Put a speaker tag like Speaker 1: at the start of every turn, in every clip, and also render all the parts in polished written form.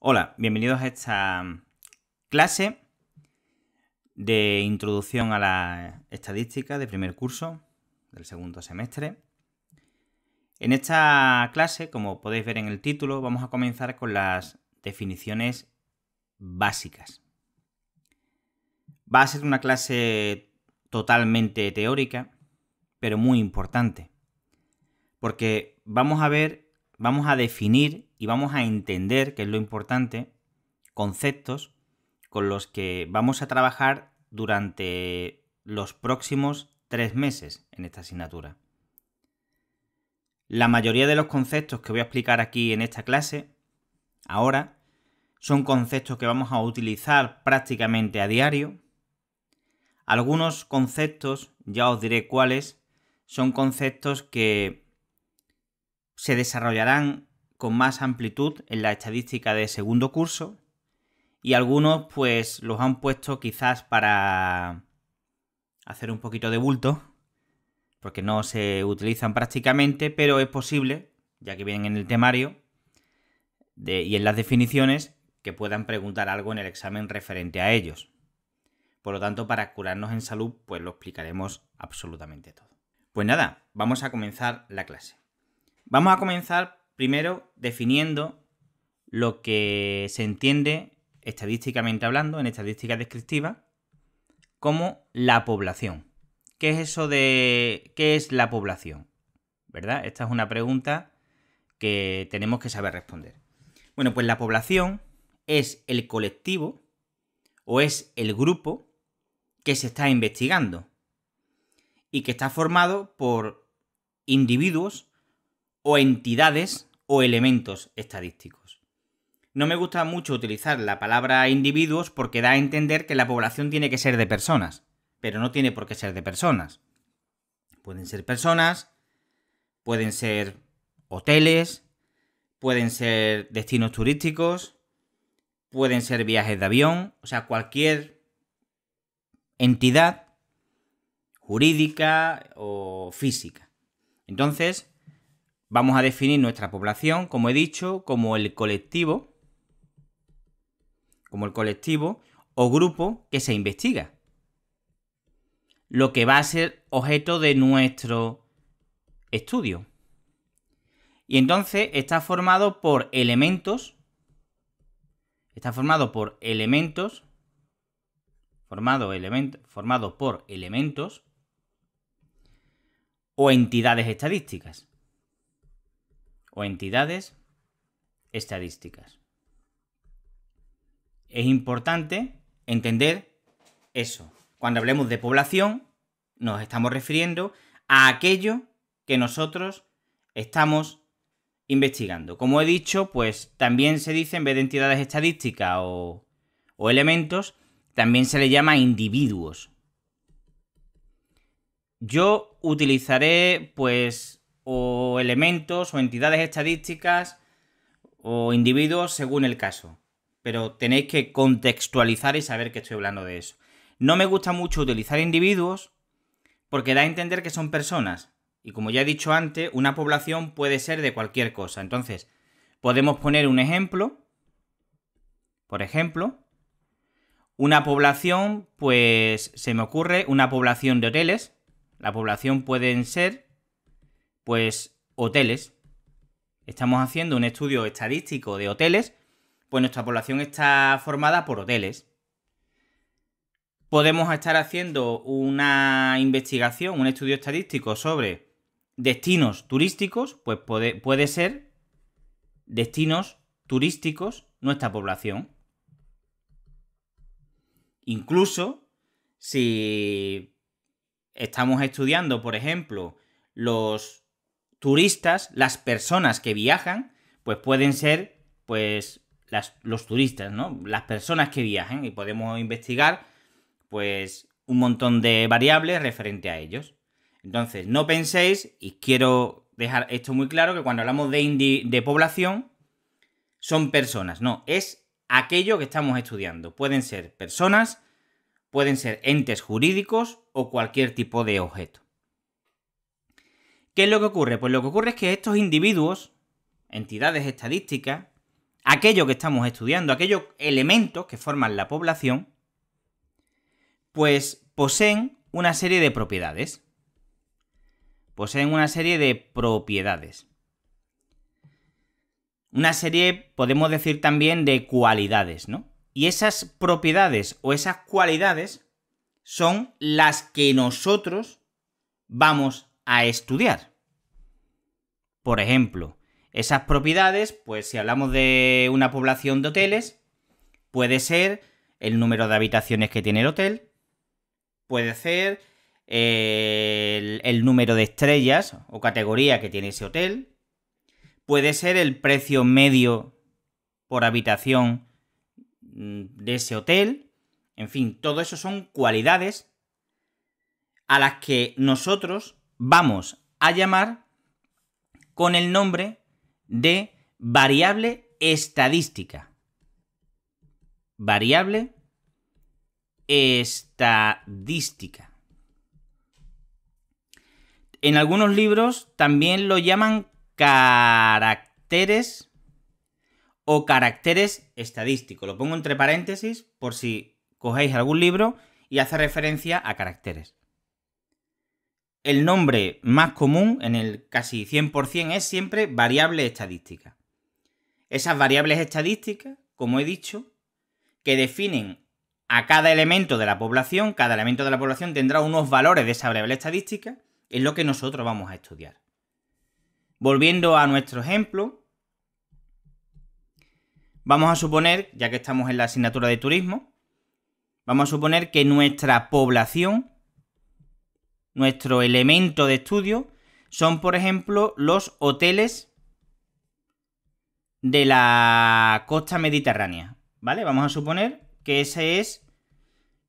Speaker 1: Hola, bienvenidos a esta clase de introducción a la estadística de primer curso del segundo semestre. En esta clase, como podéis ver en el título, vamos a comenzar con las definiciones básicas. Va a ser una clase totalmente teórica, pero muy importante, porque vamos a definir y vamos a entender, que es lo importante, conceptos con los que vamos a trabajar durante los próximos 3 meses en esta asignatura. La mayoría de los conceptos que voy a explicar aquí en esta clase, ahora, son conceptos que vamos a utilizar prácticamente a diario. Algunos conceptos, ya os diré cuáles, son conceptos que se desarrollarán con más amplitud en la estadística de segundo curso, y algunos pues los han puesto quizás para hacer un poquito de bulto, porque no se utilizan prácticamente, pero es posible, ya que vienen en el temario y en las definiciones, que puedan preguntar algo en el examen referente a ellos. Por lo tanto, para curarnos en salud, pues lo explicaremos absolutamente todo. Pues nada, vamos a comenzar la clase. Vamos a comenzar primero definiendo lo que se entiende, estadísticamente hablando, en estadística descriptiva, como la población. ¿Qué es eso de qué es la población? ¿Verdad? Esta es una pregunta que tenemos que saber responder. Bueno, pues la población es el colectivo o es el grupo que se está investigando y que está formado por individuos o entidades o elementos estadísticos. No me gusta mucho utilizar la palabra individuos porque da a entender que la población tiene que ser de personas, pero no tiene por qué ser de personas. Pueden ser personas, pueden ser hoteles, pueden ser destinos turísticos, pueden ser viajes de avión, o sea, cualquier entidad jurídica o física. Entonces, vamos a definir nuestra población, como he dicho, como el colectivo o grupo que se investiga, lo que va a ser objeto de nuestro estudio. Y entonces está formado por elementos, o entidades estadísticas. Es importante entender eso. Cuando hablemos de población, nos estamos refiriendo a aquello que nosotros estamos investigando. Como he dicho, pues también se dice, en vez de entidades estadísticas o elementos, también se le llama individuos. Yo utilizaré, pues, o elementos o entidades estadísticas o individuos según el caso, pero tenéis que contextualizar y saber que estoy hablando de eso. No me gusta mucho utilizar individuos porque da a entender que son personas. Y como ya he dicho antes, una población puede ser de cualquier cosa. Entonces, podemos poner un ejemplo. Por ejemplo, una población, pues se me ocurre una población de hoteles. La población pueden ser, pues, hoteles. Estamos haciendo un estudio estadístico de hoteles, pues nuestra población está formada por hoteles. Podemos estar haciendo una investigación, un estudio estadístico sobre destinos turísticos, pues puede ser destinos turísticos nuestra población. Incluso si estamos estudiando, por ejemplo, los turistas, las personas que viajan, pues pueden ser, pues, los turistas, ¿no? Las personas que viajan, y podemos investigar, pues, un montón de variables referente a ellos. Entonces, no penséis, y quiero dejar esto muy claro, que cuando hablamos de población, son personas. No, es aquello que estamos estudiando. Pueden ser personas, pueden ser entes jurídicos o cualquier tipo de objeto. ¿Qué es lo que ocurre? Pues lo que ocurre es que estos individuos, entidades estadísticas, aquello que estamos estudiando, aquellos elementos que forman la población, pues poseen una serie de propiedades. Poseen una serie de propiedades. Una serie, podemos decir también, de cualidades, ¿no? Y esas propiedades o esas cualidades son las que nosotros vamos a estudiar. Por ejemplo, esas propiedades, pues si hablamos de una población de hoteles, puede ser el número de habitaciones que tiene el hotel, puede ser el número de estrellas o categoría que tiene ese hotel, puede ser el precio medio por habitación de ese hotel. En fin, todo eso son cualidades a las que nosotros vamos a llamar con el nombre de variable estadística. Variable estadística. En algunos libros también lo llaman caracteres o caracteres estadísticos. Lo pongo entre paréntesis por si cogéis algún libro y hace referencia a caracteres. El nombre más común, en el casi 100%, es siempre variable estadística. Esas variables estadísticas, como he dicho, que definen a cada elemento de la población, cada elemento de la población tendrá unos valores de esa variable estadística, es lo que nosotros vamos a estudiar. Volviendo a nuestro ejemplo, vamos a suponer, ya que estamos en la asignatura de turismo, vamos a suponer que nuestra población, nuestro elemento de estudio, son, por ejemplo, los hoteles de la costa mediterránea, ¿vale? Vamos a suponer que ese es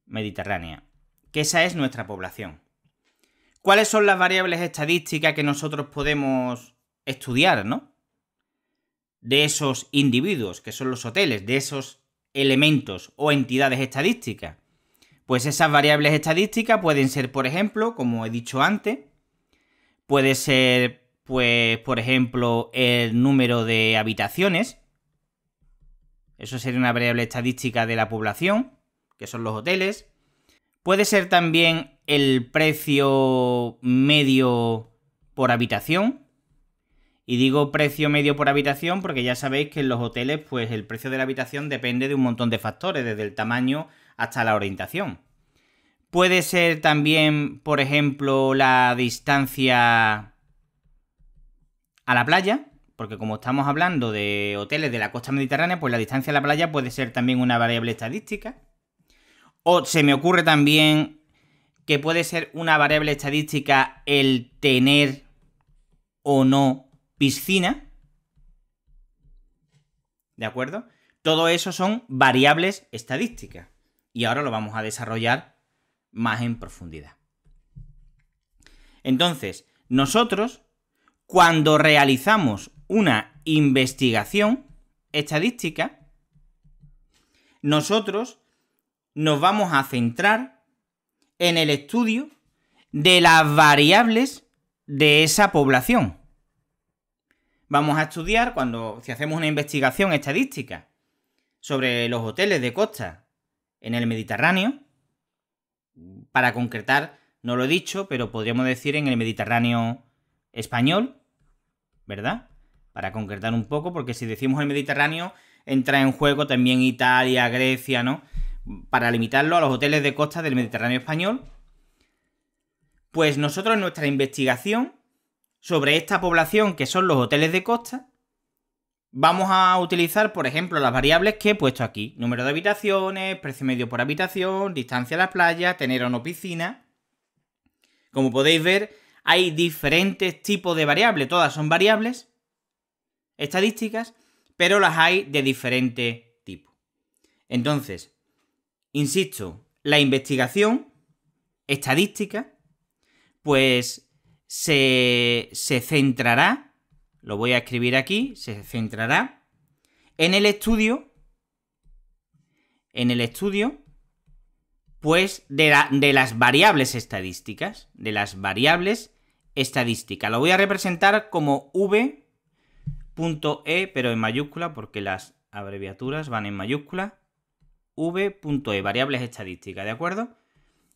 Speaker 1: Mediterránea, que esa es nuestra población. ¿Cuáles son las variables estadísticas que nosotros podemos estudiar, ¿no? De esos individuos, que son los hoteles, de esos elementos o entidades estadísticas. Pues esas variables estadísticas pueden ser, por ejemplo, como he dicho antes, puede ser, pues, por ejemplo, el número de habitaciones. Eso sería una variable estadística de la población, que son los hoteles. Puede ser también el precio medio por habitación. Y digo precio medio por habitación porque ya sabéis que en los hoteles, pues el precio de la habitación depende de un montón de factores, desde el tamaño hasta la orientación. Puede ser también, por ejemplo, la distancia a la playa, porque como estamos hablando de hoteles de la costa mediterránea, pues la distancia a la playa puede ser también una variable estadística. O se me ocurre también que puede ser una variable estadística el tener o no piscina. ¿De acuerdo? Todo eso son variables estadísticas. Y ahora lo vamos a desarrollar más en profundidad. Entonces, nosotros, cuando realizamos una investigación estadística, nosotros nos vamos a centrar en el estudio de las variables de esa población. Vamos a estudiar, si hacemos una investigación estadística sobre los hoteles de costa en el Mediterráneo, para concretar, no lo he dicho, pero podríamos decir en el Mediterráneo español, ¿verdad? Para concretar un poco, porque si decimos el Mediterráneo, entra en juego también Italia, Grecia, ¿no? Para limitarlo a los hoteles de costa del Mediterráneo español, pues nosotros en nuestra investigación sobre esta población, que son los hoteles de costa, vamos a utilizar, por ejemplo, las variables que he puesto aquí. Número de habitaciones, precio medio por habitación, distancia a la playa, tener o no piscina. Como podéis ver, hay diferentes tipos de variables. Todas son variables estadísticas, pero las hay de diferente tipo. Entonces, insisto, la investigación estadística, pues se centrará, lo voy a escribir aquí, se centrará en el estudio, pues de las variables estadísticas, Lo voy a representar como v.e, pero en mayúscula, porque las abreviaturas van en mayúsculas, v.e, variables estadísticas, ¿de acuerdo?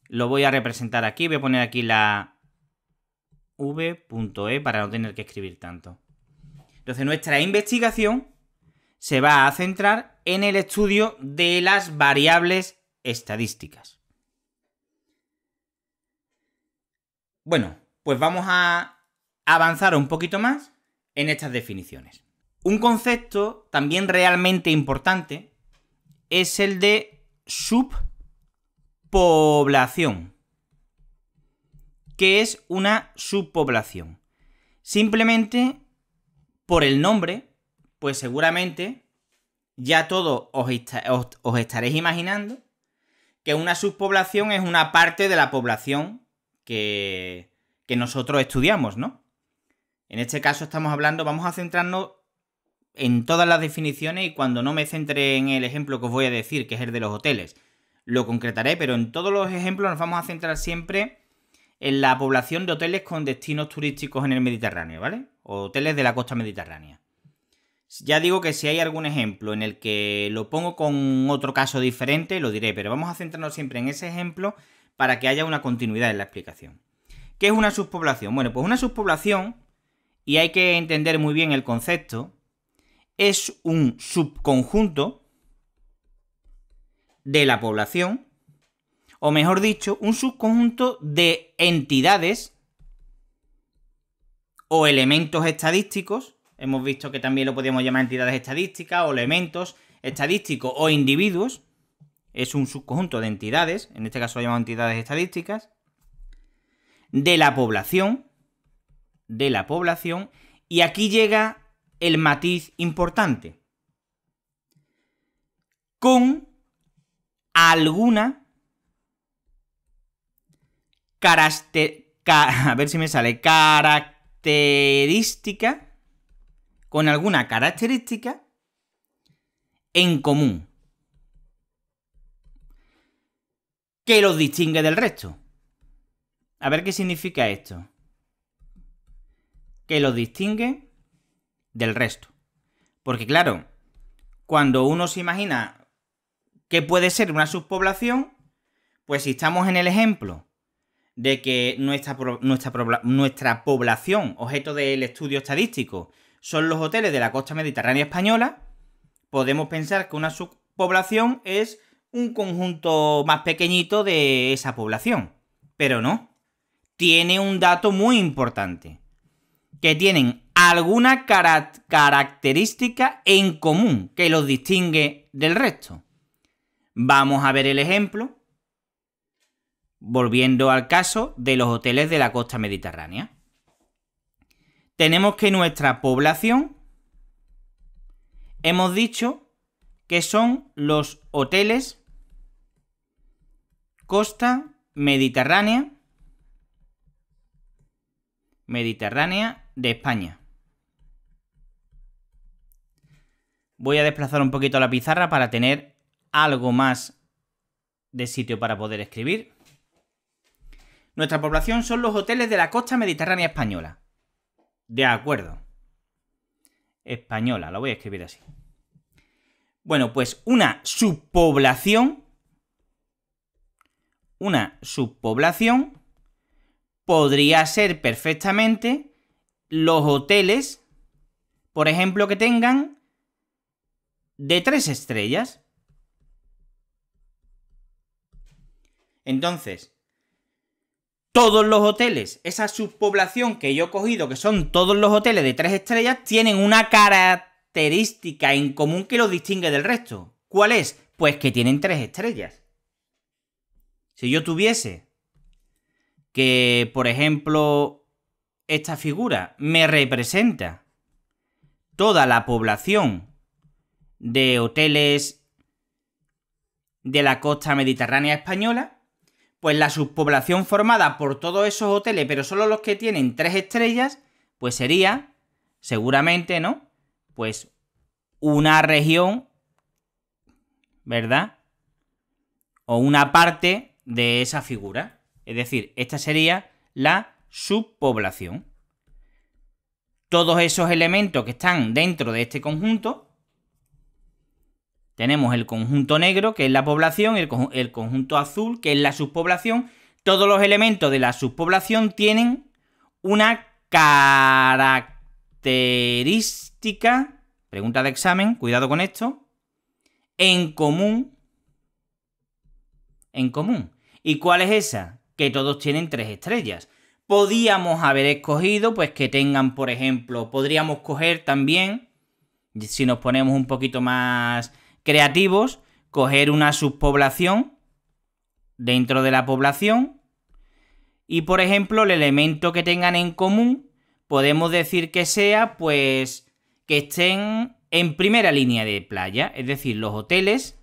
Speaker 1: Lo voy a representar aquí, voy a poner aquí la v.e para no tener que escribir tanto. Entonces nuestra investigación se va a centrar en el estudio de las variables estadísticas. Bueno, pues vamos a avanzar un poquito más en estas definiciones. Un concepto también realmente importante es el de subpoblación. ¿Qué es una subpoblación? Simplemente por el nombre, pues seguramente ya todos os estaréis imaginando que una subpoblación es una parte de la población que nosotros estudiamos, ¿no? En este caso vamos a centrarnos en todas las definiciones, y cuando no me centre en el ejemplo que os voy a decir, que es el de los hoteles, lo concretaré, pero en todos los ejemplos nos vamos a centrar siempre en la población de hoteles con destinos turísticos en el Mediterráneo, ¿vale? O hoteles de la costa mediterránea. Ya digo que si hay algún ejemplo en el que lo pongo con otro caso diferente, lo diré, pero vamos a centrarnos siempre en ese ejemplo para que haya una continuidad en la explicación. ¿Qué es una subpoblación? Bueno, pues una subpoblación, y hay que entender muy bien el concepto, es un subconjunto de la población, o mejor dicho, un subconjunto de entidades o elementos estadísticos. Hemos visto que también lo podríamos llamar entidades estadísticas o elementos estadísticos o individuos. Es un subconjunto de entidades, en este caso lo llamamos entidades estadísticas, de la población, y aquí llega el matiz importante, con alguna característica, con alguna característica en común que los distingue del resto. A ver qué significa esto. Que los distingue del resto. Porque claro, cuando uno se imagina qué puede ser una subpoblación, pues si estamos en el ejemplo de que nuestra población, objeto del estudio estadístico, son los hoteles de la costa mediterránea española, podemos pensar que una subpoblación es un conjunto más pequeñito de esa población. Pero no. Tiene un dato muy importante. Que tienen alguna característica en común que los distingue del resto. Vamos a ver el ejemplo, volviendo al caso de los hoteles de la costa mediterránea. Tenemos que nuestra población, hemos dicho que son los hoteles costa mediterránea de España. Voy a desplazar un poquito la pizarra para tener algo más de sitio para poder escribir. Nuestra población son los hoteles de la costa mediterránea española. De acuerdo. Española, lo voy a escribir así. Bueno, pues una subpoblación podría ser perfectamente los hoteles, por ejemplo, que tengan de 3 estrellas. Entonces, todos los hoteles, esa subpoblación que yo he cogido, que son todos los hoteles de 3 estrellas, tienen una característica en común que los distingue del resto. ¿Cuál es? Pues que tienen 3 estrellas. Si yo tuviese que, por ejemplo, esta figura me representa toda la población de hoteles de la costa mediterránea española, pues la subpoblación formada por todos esos hoteles, pero solo los que tienen 3 estrellas, pues sería, seguramente, ¿no? Pues una región, ¿verdad? O una parte de esa figura. Es decir, esta sería la subpoblación. Todos esos elementos que están dentro de este conjunto Tenemos el conjunto negro, que es la población, el conjunto azul, que es la subpoblación. Todos los elementos de la subpoblación tienen una característica, pregunta de examen, cuidado con esto, en común. ¿Y cuál es esa? Que todos tienen 3 estrellas. Podíamos haber escogido, pues que tengan, por ejemplo, podríamos coger también, si nos ponemos un poquito más creativos, coger una subpoblación dentro de la población y, por ejemplo, el elemento que tengan en común, podemos decir que sea, pues, que estén en primera línea de playa, es decir, los hoteles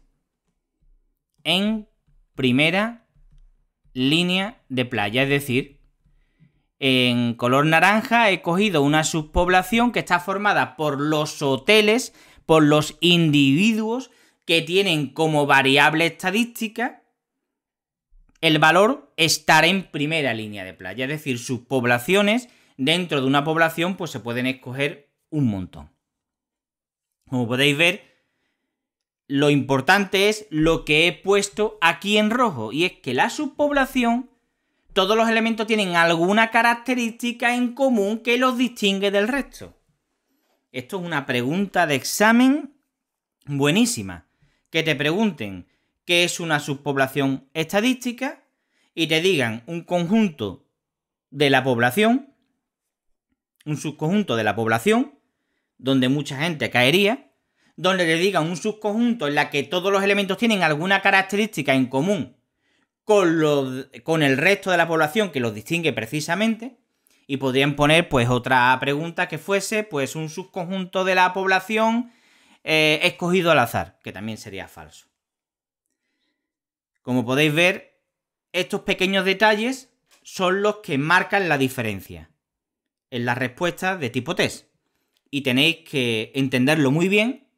Speaker 1: en primera línea de playa, es decir, en color naranja he cogido una subpoblación que está formada por los hoteles, por los individuos que tienen como variable estadística el valor estar en primera línea de playa, es decir, subpoblaciones dentro de una población pues se pueden escoger un montón. Como podéis ver, lo importante es lo que he puesto aquí en rojo, y es que la subpoblación, todos los elementos tienen alguna característica en común que los distingue del resto. Esto es una pregunta de examen buenísima. Que te pregunten qué es una subpoblación estadística y te digan un conjunto de la población, un subconjunto de la población, donde mucha gente caería, donde te digan un subconjunto en la que todos los elementos tienen alguna característica en común con el resto de la población que los distingue precisamente, y podrían poner pues otra pregunta que fuese pues un subconjunto de la población escogido al azar, que también sería falso. Como podéis ver, estos pequeños detalles son los que marcan la diferencia en las respuestas de tipo test, y tenéis que entenderlo muy bien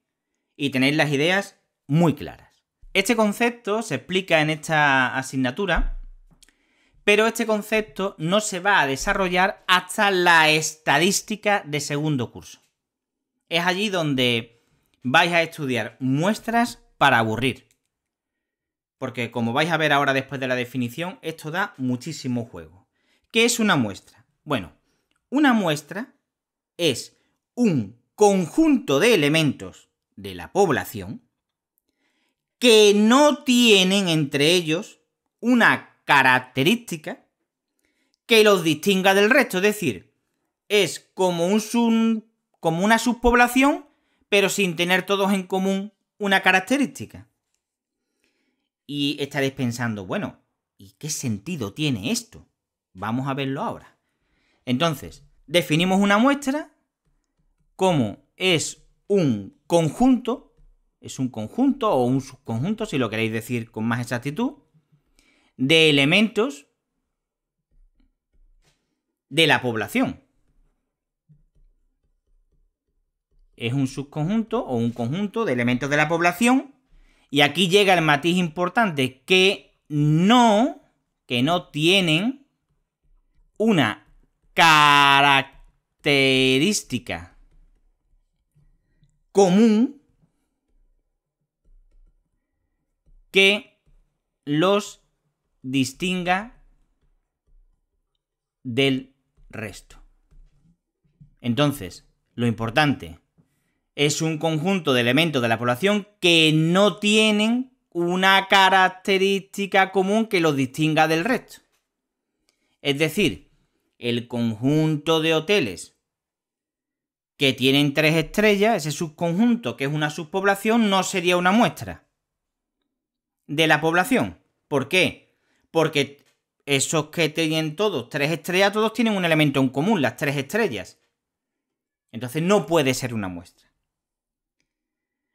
Speaker 1: y tenéis las ideas muy claras. Este concepto se explica en esta asignatura, pero este concepto no se va a desarrollar hasta la estadística de segundo curso. Es allí donde vais a estudiar muestras para aburrir. Porque como vais a ver ahora después de la definición, esto da muchísimo juego. ¿Qué es una muestra? Bueno, una muestra es un conjunto de elementos de la población que no tienen entre ellos una característica que los distinga del resto. Es decir, es como una subpoblación, pero sin tener todos en común una característica. Y estaréis pensando, bueno, ¿y qué sentido tiene esto? Vamos a verlo ahora. Entonces, definimos una muestra como es un conjunto o un subconjunto, si lo queréis decir con más exactitud, de elementos de la población. Es un subconjunto o un conjunto de elementos de la población, y aquí llega el matiz importante, que no tienen una característica común que los distinga del resto. Entonces, lo importante es un conjunto de elementos de la población que no tienen una característica común que los distinga del resto. Es decir, el conjunto de hoteles que tienen 3 estrellas, ese subconjunto que es una subpoblación, no sería una muestra de la población. ¿Por qué? Porque esos que tienen todos 3 estrellas, todos tienen un elemento en común, las 3 estrellas. Entonces no puede ser una muestra.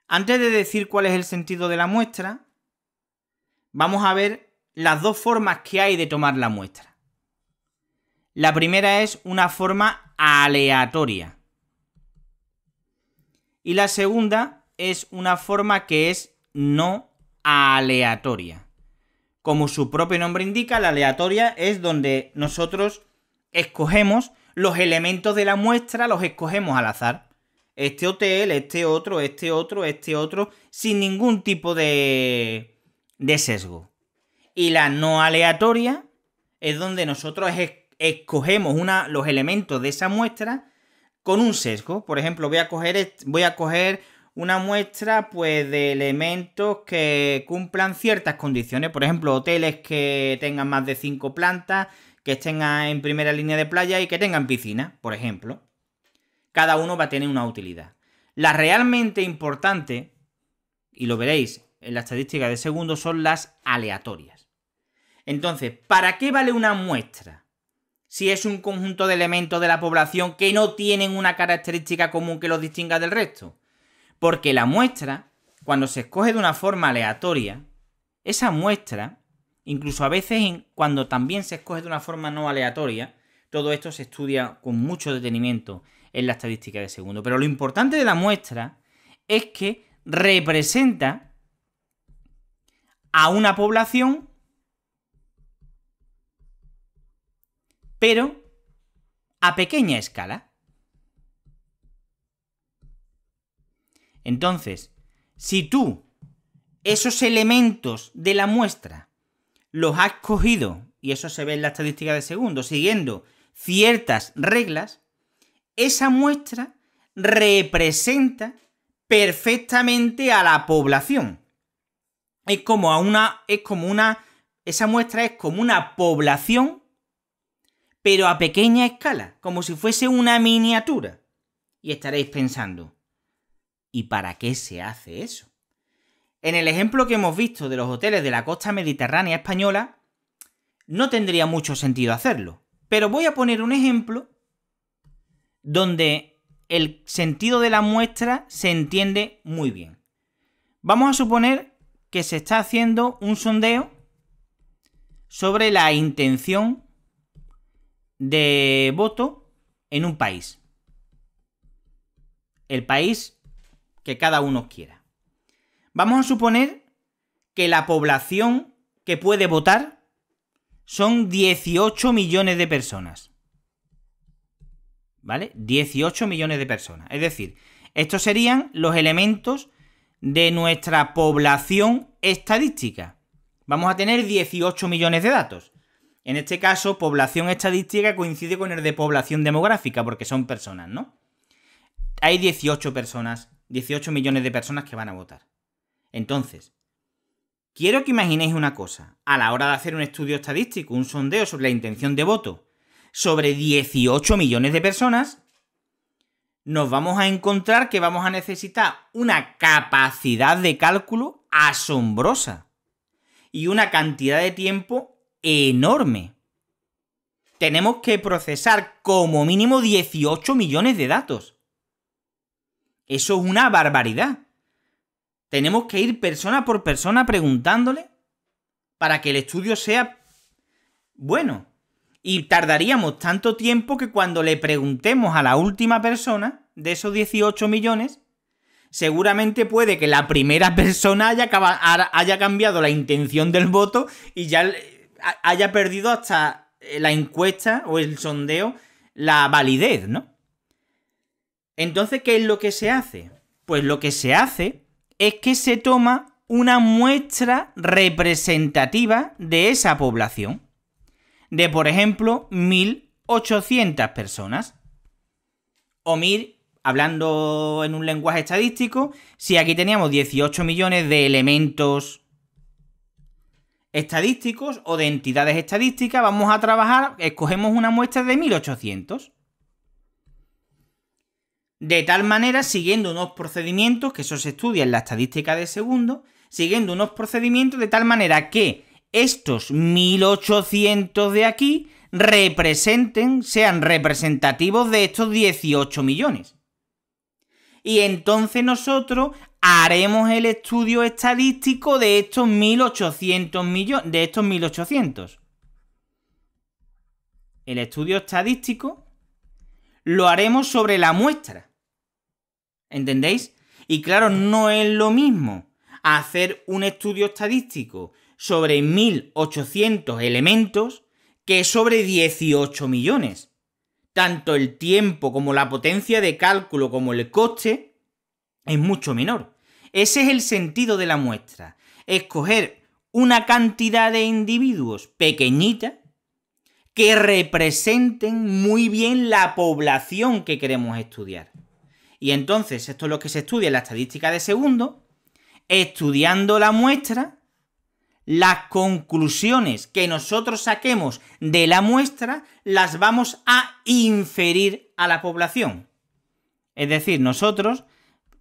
Speaker 1: Antes de decir cuál es el sentido de la muestra, vamos a ver las dos formas que hay de tomar la muestra. La primera es una forma aleatoria. Y la segunda es una forma que es no aleatoria. Como su propio nombre indica, la aleatoria es donde nosotros escogemos los elementos de la muestra, los escogemos al azar. este hotel, este otro, este otro, este otro, sin ningún tipo de sesgo. Y la no aleatoria es donde nosotros escogemos los elementos de esa muestra con un sesgo. Por ejemplo, voy a coger una muestra pues de elementos que cumplan ciertas condiciones. Por ejemplo, hoteles que tengan más de 5 plantas, que estén en primera línea de playa y que tengan piscina, por ejemplo. Cada uno va a tener una utilidad. La realmente importante, y lo veréis en la estadística de segundos, son las aleatorias. Entonces, ¿para qué vale una muestra? Si es un conjunto de elementos de la población que no tienen una característica común que los distinga del resto. Porque la muestra, cuando se escoge de una forma aleatoria, esa muestra, incluso a veces cuando también se escoge de una forma no aleatoria, todo esto se estudia con mucho detenimiento en la estadística de segundo. Pero lo importante de la muestra es que representa a una población, pero a pequeña escala. Entonces, si tú esos elementos de la muestra los has cogido, y eso se ve en la estadística de segundos, siguiendo ciertas reglas, esa muestra representa perfectamente a la población. Esa muestra es como una población, pero a pequeña escala, como si fuese una miniatura. Y estaréis pensando, ¿y para qué se hace eso? En el ejemplo que hemos visto de los hoteles de la costa mediterránea española, no tendría mucho sentido hacerlo. Pero voy a poner un ejemplo donde el sentido de la muestra se entiende muy bien. Vamos a suponer que se está haciendo un sondeo sobre la intención de voto en un país. El país que cada uno quiera. Vamos a suponer que la población que puede votar son 18 millones de personas. ¿Vale? 18 millones de personas. Es decir, estos serían los elementos de nuestra población estadística. Vamos a tener 18 millones de datos. En este caso, población estadística coincide con el de población demográfica, porque son personas, ¿no? Hay 18 millones de personas que van a votar. Entonces, quiero que imaginéis una cosa. A la hora de hacer un estudio estadístico, un sondeo sobre la intención de voto sobre 18 millones de personas, nos vamos a encontrar que vamos a necesitar una capacidad de cálculo asombrosa y una cantidad de tiempo enorme. Tenemos que procesar como mínimo 18 millones de datos. Eso es una barbaridad. Tenemos que ir persona por persona preguntándole para que el estudio sea bueno. Y tardaríamos tanto tiempo que cuando le preguntemos a la última persona de esos 18 millones, seguramente puede que la primera persona haya cambiado la intención del voto y ya haya perdido hasta la encuesta o el sondeo la validez, ¿no? Entonces, ¿qué es lo que se hace? Pues lo que se hace es que se toma una muestra representativa de esa población. De, por ejemplo, 1.800 personas. O 1.000, hablando en un lenguaje estadístico, si aquí teníamos 18 millones de elementos estadísticos o de entidades estadísticas, vamos a trabajar, escogemos una muestra de 1.800. De tal manera, siguiendo unos procedimientos, que eso se estudia en la estadística de segundo, siguiendo unos procedimientos de tal manera que estos 1.800 de aquí sean representativos de estos 18 millones. Y entonces nosotros haremos el estudio estadístico de estos 1.800 millones, de estos 1.800. El estudio estadístico lo haremos sobre la muestra. ¿Entendéis? Y claro, no es lo mismo hacer un estudio estadístico sobre 1.800 elementos que sobre 18 millones. tanto el tiempo como la potencia de cálculo como el coste es mucho menor. Ese es el sentido de la muestra. Escoger una cantidad de individuos pequeñita que representen muy bien la población que queremos estudiar. Y entonces, esto es lo que se estudia en la estadística de segundo. Estudiando la muestra, las conclusiones que nosotros saquemos de la muestra las vamos a inferir a la población. Es decir, nosotros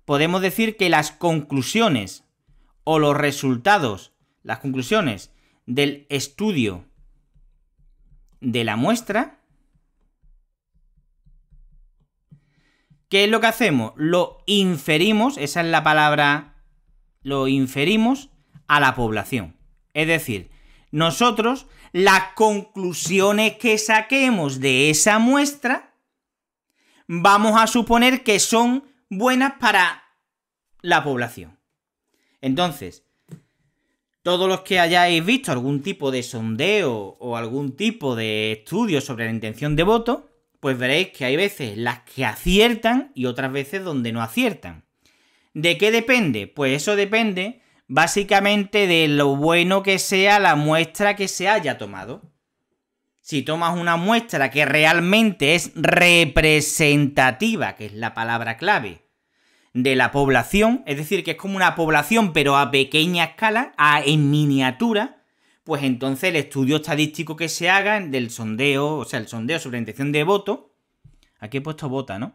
Speaker 1: podemos decir que las conclusiones o los resultados, las conclusiones del estudio de la muestra, ¿qué es lo que hacemos? Lo inferimos, esa es la palabra, lo inferimos a la población. Es decir, nosotros las conclusiones que saquemos de esa muestra vamos a suponer que son buenas para la población. Entonces, todos los que hayáis visto algún tipo de sondeo o algún tipo de estudio sobre la intención de voto, pues veréis que hay veces las que aciertan y otras veces donde no aciertan. ¿De qué depende? Pues eso depende básicamente de lo bueno que sea la muestra que se haya tomado. Si tomas una muestra que realmente es representativa, que es la palabra clave, de la población, es decir, que es como una población pero a pequeña escala, en miniatura, pues entonces el estudio estadístico que se haga del sondeo, o sea, el sondeo sobre la intención de voto, aquí he puesto vota, ¿no?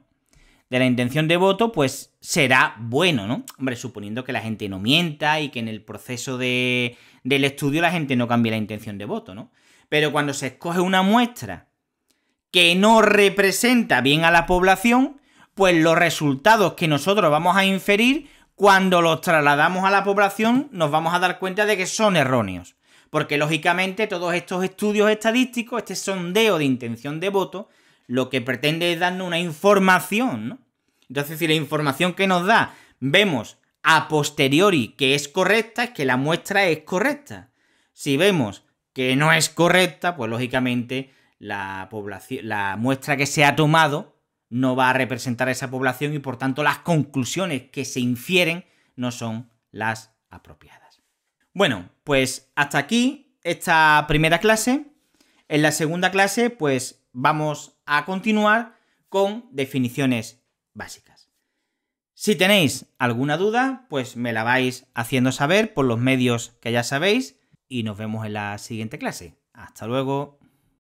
Speaker 1: De la intención de voto, pues será bueno, ¿no? Hombre, suponiendo que la gente no mienta y que en el proceso del estudio la gente no cambie la intención de voto, ¿no? Pero cuando se escoge una muestra que no representa bien a la población, pues los resultados que nosotros vamos a inferir, cuando los trasladamos a la población, nos vamos a dar cuenta de que son erróneos. Porque, lógicamente, todos estos estudios estadísticos, este sondeo de intención de voto, lo que pretende es darnos una información, ¿no? Entonces, si la información que nos da vemos a posteriori que es correcta, es que la muestra es correcta. Si vemos que no es correcta, pues lógicamente la muestra que se ha tomado no va a representar a esa población y por tanto las conclusiones que se infieren no son las apropiadas. Bueno, pues hasta aquí esta primera clase. En la segunda clase, pues vamos a continuar con definiciones básicas. Si tenéis alguna duda, pues me la vais haciendo saber por los medios que ya sabéis y nos vemos en la siguiente clase. Hasta luego.